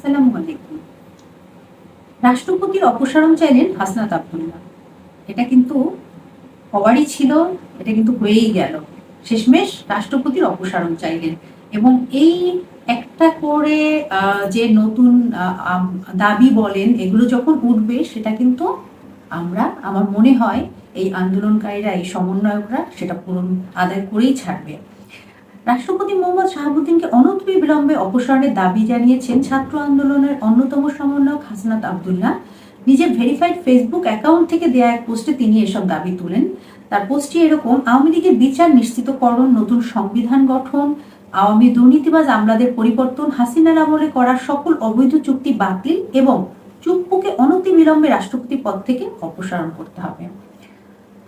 আসসালামু আলাইকুম। রাষ্ট্রপতির অপসারণ চাইলেন হাসনাত আব্দুল্লাহ। এটা কিন্তু হওয়ারই ছিল, এটা কিন্তু হয়েই গেল। শেষমেশ রাষ্ট্রপতির অপসারণ চাইলেন এবং এই একটা করে যে নতুন দাবি বলেন এগুলো যখন উঠবে সেটা কিন্তু আমার মনে হয় এই আন্দোলনকারীরা, এই সমন্বয়করা সেটা পূরণ আদায় করেই ছাড়বে। রাষ্ট্রপতি মোহাম্মদ শাহাবুদ্দিনকে অনতিবিলম্বে অপসারণের দাবি জানিয়েছেন ছাত্র আন্দোলনের অন্যতম সমন্বয়ক হাসনাত আব্দুল্লাহ। নিজের ভেরিফাইড ফেসবুক অ্যাকাউন্ট থেকে দেয়া এক পোস্টে তিনি এসব দাবি তুলেন। তার পোস্টটি এরকম: আওয়ামী লীগের বিচার নিশ্চিতকরণ, নতুন সংবিধান গঠন, আওয়ামী দুর্নীতিবাজ আমলাদের পরিবর্তন, হাসিনার আমলে করা সকল অবৈধ চুক্তি বাতিল এবং চুপ্পুকে অনতিবিলম্বে রাষ্ট্রপতি পদ থেকে অপসারণ করতে হবে।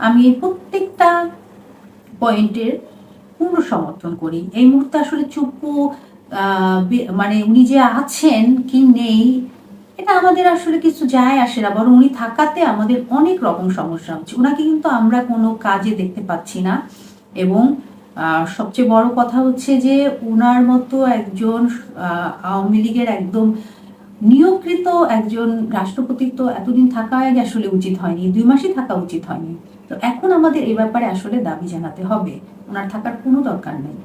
আমি এই প্রত্যেকটা পয়েন্টের পূর্ণ সমর্থন করি। এই মুহূর্তে আসলে চুপ্পু মানে উনি যে আছেন কি নেই এটা আমাদের আসলে কিছু যায় আসে না, বরং উনি থাকাতে আমাদের অনেক রকম সমস্যা হচ্ছে। ওনাকে কিন্তু আমরা কোনো কাজে দেখতে পাচ্ছি না এবং সবচেয়ে বড় কথা হচ্ছে যে ওনার মতো একজন আওয়ামী লীগের একদম নিয়োগকৃত একজন রাষ্ট্রপতির তো এতদিন থাকা আসলে উচিত হয়নি, 2 মাসই থাকা উচিত হয়নি। তো এখন আমাদের এই ব্যাপারে আসলে দাবি জানাতে হবে, ওনার থাকার কোনো দরকার নেই।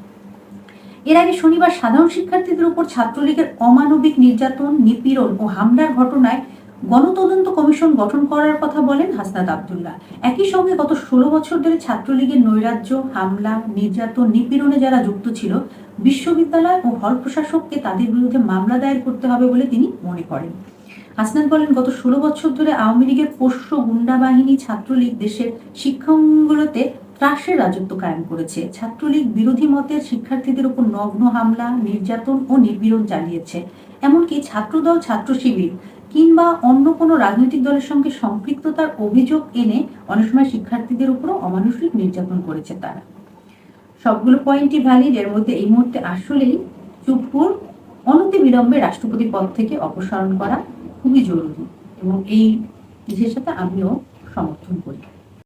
এর আগে শনিবার সাধারণ শিক্ষার্থীদের উপর ছাত্রলীগের অমানবিক নির্যাতন, নিপীড়ন ও হামলার ঘটনায় গণতদন্ত কমিশন গঠন করার কথা বলেন হাসনাত আব্দুল্লাহ। একই সঙ্গে গত 16 বছর ধরে ছাত্রলীগের নৈরাজ্য, হামলা, নির্যাতন, নিপীড়নে যারা যুক্ত ছিল, বিশ্ববিদ্যালয় ও হল প্রশাসককে তাদের বিরুদ্ধে মামলা দায়ের করতে হবে বলে তিনি মনে করেন। হাসনাত বলেন, গত 16 বছর ধরে আওয়ামী লীগের পোষ্য গুন্ডা বাহিনী ছাত্রলীগ দেশের শিক্ষাঙ্গনগুলোতে ত্রাসের রাজত্ব কায়েম করেছে। ছাত্রলীগ বিরোধী মতের শিক্ষার্থীদের উপর নগ্ন হামলা, নির্যাতন ও নিপীড়ন চালিয়েছে। এমনকি ছাত্রদল, ছাত্র শিবির কিংবা অন্য কোনো রাজনৈতিক দলের সঙ্গে সম্পৃক্ততার অভিযোগ এনে অনেক সময় শিক্ষার্থীদের উপরও অমানুষিক নির্যাতন করেছে তারা। সবগুলো পয়েন্টই ভ্যালিড। এর মধ্যে এই মুহূর্তে আসলেই চুপ্পুর অনতিবিলম্বে রাষ্ট্রপতি পদ থেকে অপসারণ করা খুবই জরুরি এবং এই বিষয়ের সাথে আমিও সমর্থন করি।